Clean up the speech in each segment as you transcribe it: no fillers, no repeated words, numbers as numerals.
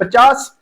50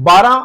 12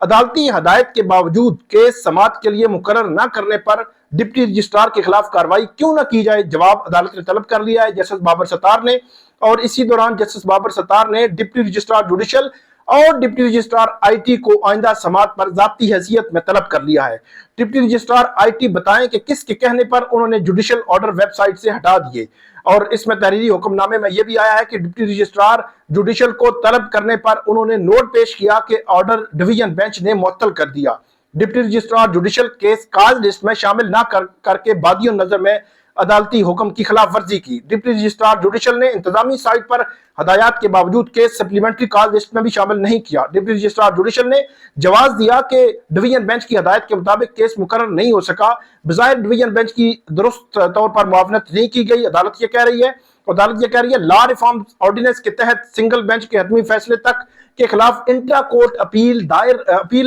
عدالتی ہدایت کے باوجود کیس سماعت کے لیے مقرر نہ کرنے پر ڈپٹی رجسٹرار کے خلاف کارروائی کیوں نہ کی جائے؟ جواب عدالت نے طلب کر لیا ہے جسٹس بابر ستار نے، اور اسی دوران جسٹس بابر ستار نے ڈپٹی رجسٹرار جوڈیشل اور ڈپٹی رجسٹرار آئی ٹی کو آئندہ سماعت پر ذاتی حیثیت میں طلب کر لیا ہے۔ ڈپٹی رجسٹرار آئی ٹی بتائیں کہ کس کے کہنے پر انہوں نے جوڈیشل آرڈر ویب سائٹ سے ہٹا دیے، اور اس میں تحریری حکم نامے میں یہ بھی آیا ہے کہ ڈپٹی رجسٹرار جوڈیشل کو طلب کرنے پر انہوں نے نوٹ پیش کیا کہ آرڈر ڈویژن بینچ نے معطل کر دیا۔ Deputy registrar judicial case cause list میں شامل نہ کر کے بادیوں نظر میں عدالتی حکم کی خلاف ورزی کی۔ ڈپٹی رجسٹرار جوڈیشل نے انتظامی سائٹ پر ہدایات کے باوجود کیس سپلیمنٹری کاز لسٹ میں بھی شامل نہیں کیا۔ ڈپٹی رجسٹرار جوڈیشل نے جواز دیا کہ ڈویژن بینچ کی ہدایت کے مطابق کیس مقرر نہیں ہو سکا، بظاہر ڈویژن بینچ کی درست طور پر معاونت نہیں کی گئی۔ عدالت یہ کہہ رہی ہے لا ریفارم آرڈیننس کے تحت سنگل بینچ کے حتمی فیصلے تک کے خلاف انٹرا کورٹ اپیل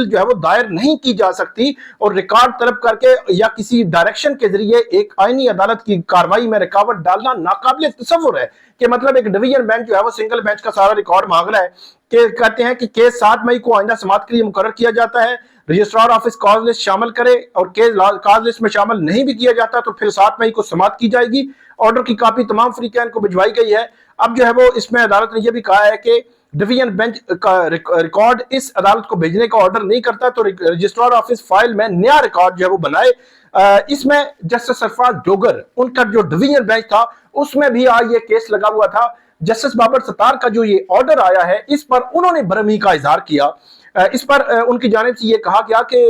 جو ہے وہ دائر نہیں کی جا سکتی، اور ریکارڈ طلب کر کے یا کسی ڈائریکشن کے ذریعے ایک آئینی عدالت کی کارروائی میں رکاوٹ ڈالنا ناقابل تصور ہے۔ کہ مطلب ایک ڈویژن بینچ جو ہے وہ سنگل بینچ کا سارا ریکارڈ مانگ رہا ہے، کہ کہتے ہیں کہ کیس 7 مئی کو آئندہ سماعت کے لیے مقرر کیا جاتا ہے، رجسٹرار آفس کاز لسٹ شامل کرے، اور کیس کاز لسٹ میں شامل نہیں بھی کیا جاتا تو پھر 7 مئی کو سماعت کی جائے گی۔ آرڈر کی کاپی تمام فریقین کو بھجوائی گئی ہے۔ اب جو ہے وہ اس میں عدالت نے یہ بھی کہا ہے کہ ڈویژن بینچ کا ریکارڈ اس عدالت کو بھیجنے کا آرڈر نہیں کرتا، تو رجسٹرار آفس فائل میں نیا ریکارڈ جو ہے وہ بنائے۔ اس میں جسٹس سرفراز ڈوگر ان کا جو ڈویژن بینچ تھا اس میں بھی آج یہ کیس لگا ہوا تھا۔ جسٹس بابر ستار کا جو یہ آرڈر آیا ہے اس پر انہوں نے برہمی کا اظہار کیا۔ اس پر ان کی جانب سے یہ کہا گیا کہ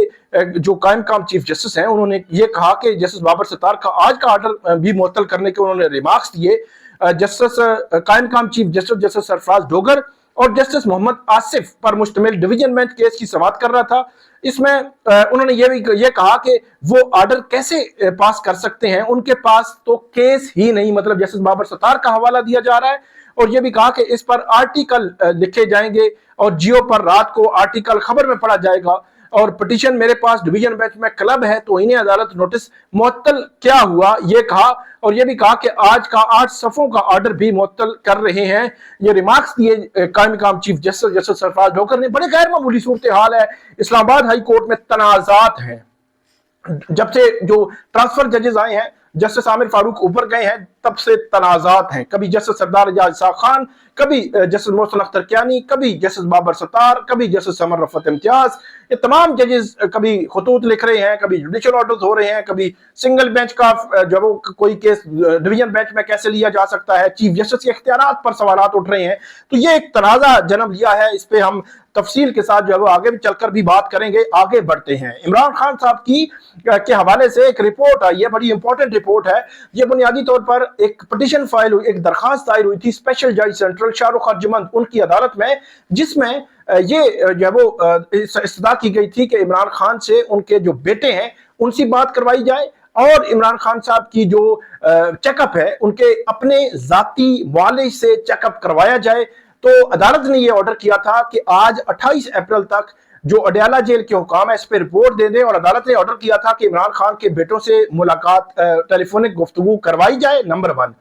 جو قائم مقام چیف جسٹس ہیں انہوں نے یہ کہا کہ جسٹس بابر ستار کا آج کا آرڈر بھی معطل کرنے کے انہوں نے ریمارکس دیے۔ جسٹس قائم مقام چیف جسٹس جسٹس سرفراز ڈوگر اور جسٹس محمد آصف پر مشتمل ڈویژن بینچ کیس کی سماعت کر رہا تھا۔ اس میں انہوں نے یہ کہا کہ وہ آرڈر کیسے پاس کر سکتے ہیں، ان کے پاس تو کیس ہی نہیں، مطلب جسٹس بابر ستار کا حوالہ دیا جا رہا ہے، اور یہ بھی کہا کہ اس پر آرٹیکل لکھے جائیں گے اور جیو پر رات کو آرٹیکل خبر میں پڑھا جائے گا، اور پٹیشن میرے پاس ڈویژن بینچ میں کلب ہے تو انہیں عدالت نوٹس معطل کیا ہوا یہ کہا، اور یہ بھی کہا کہ آج کا 8 صفوں کا آرڈر بھی معطل کر رہے ہیں۔ یہ ریمارکس دیے قائم مقام چیف جسٹس جسٹس سرفراز ڈوگر نے۔ بڑے غیر معمولی صورتحال ہے، اسلام آباد ہائی کورٹ میں تنازعات ہیں۔ جب سے جو ٹرانسفر ججز آئے ہیں، جسٹس عامر فاروق اوپر گئے ہیں، تب سے تنازعات ہیں۔ کبھی جسٹس سردار اعجاز اسحاق خان، کبھی جسٹس محسن اختر کیانی، کبھی جسٹس بابر ستار، کبھی جسٹس سمر رفعت امتیاز۔ یہ تمام ججز کبھی خطوط لکھ رہے ہیں، کبھی جوڈیشل آرڈرز ہو رہے ہیں، کبھی سنگل بینچ کا جو وہ کوئی کیس ڈویژن بینچ میں کیسے لیا جا سکتا ہے، چیف جسٹس کے اختیارات پر سوالات اٹھ رہے ہیں۔ تو یہ ایک تنازع جنم لیا ہے، اس پہ ہم تفصیل کے ساتھ جو ہے وہ آگے بھی چل کر بھی بات کریں گے۔ آگے بڑھتے ہیں۔ عمران خان صاحب کی کے حوالے سے ایک رپورٹ آئی ہے، بڑی امپورٹنٹ رپورٹ ہے۔ یہ بنیادی طور پر ایک پٹیشن فائل ہوئی، ایک درخواست دائر ہوئی تھی اسپیشل جج سینٹرل شاہ رخ ارجمند ان کی عدالت میں، جس میں یہ جو ہے وہ استدعا کی گئی تھی کہ عمران خان سے ان کے جو بیٹے ہیں ان سے بات کروائی جائے، اور عمران خان صاحب کی جو چیک اپ ہے ان کے اپنے ذاتی معالج سے چیک اپ کروایا جائے۔ تو عدالت نے یہ آرڈر کیا تھا کہ آج 28 اپریل تک جو اڈیالہ جیل کے حکام ہے اس پہ رپورٹ دے دیں، اور عدالت نے آرڈر کیا تھا کہ عمران خان کے بیٹوں سے ملاقات ٹیلی فونک گفتگو کروائی جائے، نمبر 1۔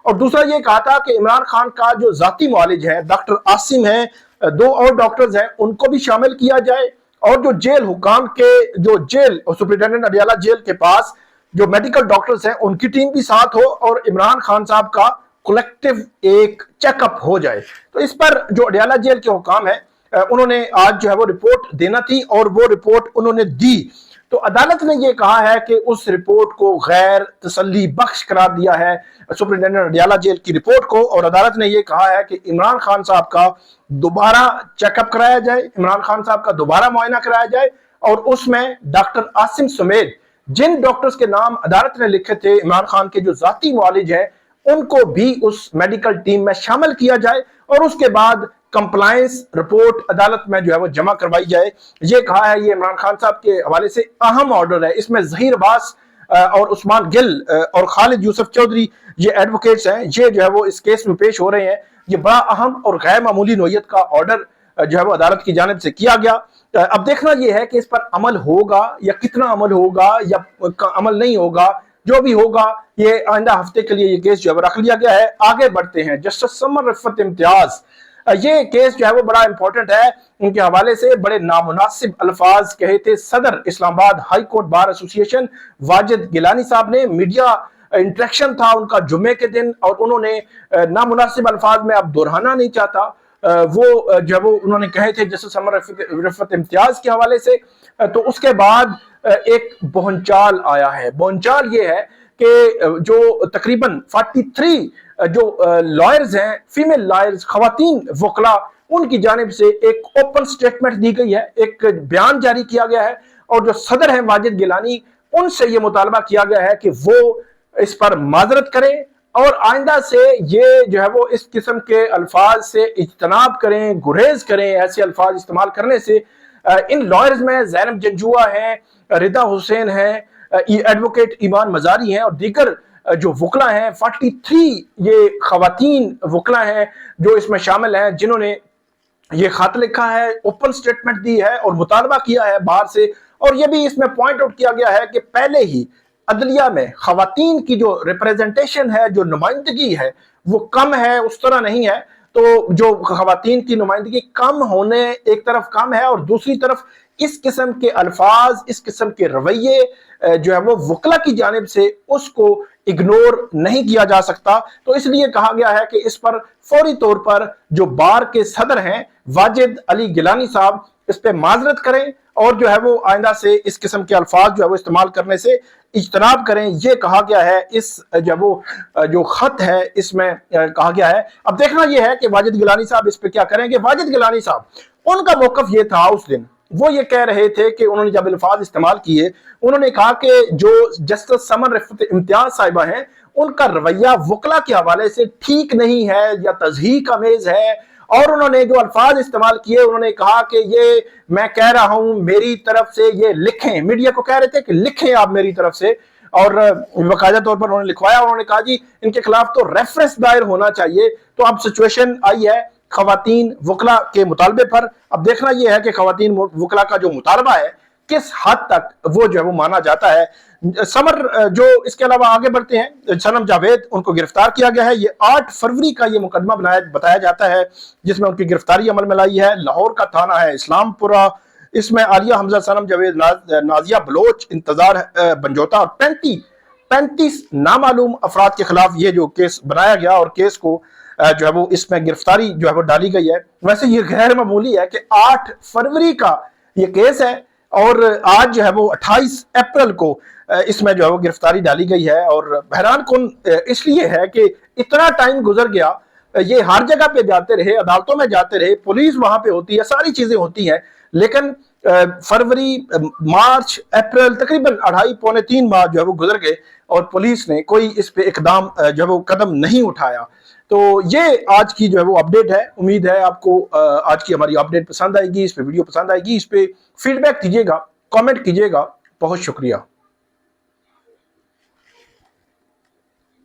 اور دوسرا یہ کہا تھا کہ عمران خان کا جو ذاتی معالج ہے، ڈاکٹر عاصم ہیں، 2 اور ڈاکٹرز ہیں، ان کو بھی شامل کیا جائے، اور جو جیل حکام کے جو جیل سپرنٹینڈنٹ اڈیالہ جیل کے پاس جو میڈیکل ڈاکٹرز ہیں ان کی ٹیم بھی ساتھ ہو، اور عمران خان صاحب کا کولیکٹیو ایک چیک اپ ہو جائے۔ تو اس پر جو اڈیالہ جیل کے حکام ہیں انہوں نے آج جو ہے وہ رپورٹ دینا تھی، اور وہ رپورٹ انہوں نے دی۔ تو عدالت نے یہ کہا ہے کہ اس رپورٹ کو غیر تسلی بخش قرار دیا ہے، سپرنٹینڈنٹ اڈیالہ جیل کی رپورٹ کو، اور عدالت نے یہ کہا ہے کہ عمران خان صاحب کا دوبارہ چیک اپ کرایا جائے، عمران خان صاحب کا دوبارہ معائنہ کرایا جائے، اور اس میں ڈاکٹر عاصم سمیت جن ڈاکٹرز کے نام عدالت نے لکھے تھے عمران خان کے جو ذاتی معالج ہیں ان کو بھی اس میڈیکل ٹیم میں شامل کیا جائے، اور اس کے بعد کمپلائنس رپورٹ عدالت میں جو ہے وہ جمع کروائی جائے۔ یہ کہا ہے، یہ عمران خان صاحب کے حوالے سے اہم آرڈر ہے۔ اس میں ظہیر عباس اور عثمان گل اور خالد یوسف چودھری یہ ایڈوکیٹس ہیں، یہ جو ہے وہ اس کیس میں پیش ہو رہے ہیں۔ یہ بڑا اہم اور غیر معمولی نوعیت کا آرڈر جو ہے وہ عدالت کی جانب سے کیا گیا۔ اب دیکھنا یہ ہے کہ اس پر عمل ہوگا یا کتنا عمل ہوگا یا عمل نہیں ہوگا۔ جو بھی ہوگا یہ آئندہ ہفتے کے لیے یہ کیس جو ہے رکھ لیا گیا ہے۔ آگے بڑھتے ہیں۔ جسٹس سمر رفعت امتیاز یہ کیس جو ہے وہ بڑا امپورٹنٹ ہے ان کے حوالے سے. بڑے نامناسب الفاظ کہے تھے صدر اسلام آباد ہائی کورٹ بار ایسوسی ایشن واجد گیلانی صاحب نے. میڈیا انٹریکشن تھا ان کا جمعے کے دن اور انہوں نے نامناسب الفاظ میں اب دہرانا نہیں چاہتا وہ جو وہ انہوں نے کہے تھے جسٹس عمر رفعت امتیاز کے حوالے سے. تو اس کے بعد ایک بہنچال آیا ہے. بہنچال یہ ہے کہ جو تقریباً 43 جو لائرز ہیں, فیمیل لائرز, خواتین وکلا, ان کی جانب سے ایک اوپن سٹیٹمنٹ دی گئی ہے, ایک بیان جاری کیا گیا ہے اور جو صدر ہیں واجد گیلانی ان سے یہ مطالبہ کیا گیا ہے کہ وہ اس پر معذرت کریں اور آئندہ سے یہ جو ہے وہ اس قسم کے الفاظ سے اجتناب کریں, گریز کریں ایسے الفاظ استعمال کرنے سے. ان لائرز میں زینب جنجوعہ ہیں, ردا حسین ہیں, ایڈوکیٹ ایمان مزاری ہیں اور دیگر جو وکلا ہیں. 43 یہ خواتین وکلا ہیں جو اس میں شامل ہیں جنہوں نے یہ خط لکھا ہے, اوپن سٹیٹمنٹ دی ہے اور مطالبہ کیا ہے باہر سے. اور یہ بھی اس میں پوائنٹ آؤٹ کیا گیا ہے کہ پہلے ہی عدلیہ میں خواتین کی جو ریپریزنٹیشن ہے, جو نمائندگی ہے وہ کم ہے, اس طرح نہیں ہے. تو جو خواتین کی نمائندگی کم ہونے ایک طرف کم ہے اور دوسری طرف اس قسم کے الفاظ, اس قسم کے رویے جو ہے وہ وکلا کی جانب سے اس کو اگنور نہیں کیا جا سکتا. تو اس لیے کہا گیا ہے کہ اس پر فوری طور پر جو بار کے صدر ہیں واجد علی گیلانی صاحب اس پہ معذرت کریں اور جو ہے وہ آئندہ سے اس قسم کے الفاظ جو ہے وہ استعمال کرنے سے اجتناب کریں. یہ کہا گیا ہے اس جو خط ہے اس میں کہا گیا ہے. اب دیکھنا یہ ہے کہ واجد گیلانی صاحب اس پہ کیا کریں گے. واجد گیلانی صاحب ان کا موقف یہ تھا اس دن, وہ یہ کہہ رہے تھے کہ انہوں نے جب الفاظ استعمال کیے انہوں نے کہا کہ جو جسٹس عمر رفعت امتیاز صاحبہ ہیں ان کا رویہ وکلا کے حوالے سے ٹھیک نہیں ہے یا تضحیک آمیز ہے. اور انہوں نے جو الفاظ استعمال کیے انہوں نے کہا کہ یہ میں کہہ رہا ہوں میری طرف سے, یہ لکھیں, میڈیا کو کہہ رہے تھے کہ لکھیں آپ میری طرف سے, اور باقاعدہ طور پر انہوں نے لکھوایا. انہوں نے کہا جی ان کے خلاف تو ریفرنس دائر ہونا چاہیے. تو اب سچویشن آئی ہے خواتین وکلا کے مطالبے پر. اب دیکھنا یہ ہے کہ خواتین وکلا کا جو مطالبہ ہے کس حد تک وہ جو ہے وہ مانا جاتا ہے. سمر جو اس کے علاوہ آگے بڑھتے ہیں, صنم جاوید ان کو گرفتار کیا گیا ہے. یہ 8 فروری کا یہ مقدمہ بتایا جاتا ہے جس میں ان کی گرفتاری عمل میں لائی ہے. لاہور کا تھانہ ہے اسلام پورہ, اس میں عالیہ حمزہ, صنم جاوید, نازیہ بلوچ, انتظار بنجوتا اور 35 نامعلوم افراد کے خلاف یہ جو کیس بنایا گیا اور کیس کو جو ہے وہ اس میں گرفتاری جو ہے وہ ڈالی گئی ہے. ویسے یہ غیر معمولی ہے کہ 8 فروری کا یہ کیس ہے اور آج جو ہے وہ 28 اپریل کو اس میں جو ہے وہ گرفتاری ڈالی گئی ہے. اور حیران کن اس لیے ہے کہ اتنا ٹائم گزر گیا, یہ ہر جگہ پہ جاتے رہے, عدالتوں میں جاتے رہے, پولیس وہاں پہ ہوتی ہے, ساری چیزیں ہوتی ہیں, لیکن فروری, مارچ, اپریل تقریباً 2.5-3 ماہ جو ہے وہ گزر گئے اور پولیس نے کوئی اس پہ اقدام جو ہے وہ قدم نہیں اٹھایا. تو یہ آج کی جو ہے وہ اپڈیٹ ہے. امید ہے آپ کو آج کی ہماری اپڈیٹ پسند آئے گی, اس پہ ویڈیو پسند آئے گی. اس پہ فیڈ بیک دیجیے گا, کامنٹ کیجیے گا. بہت شکریہ.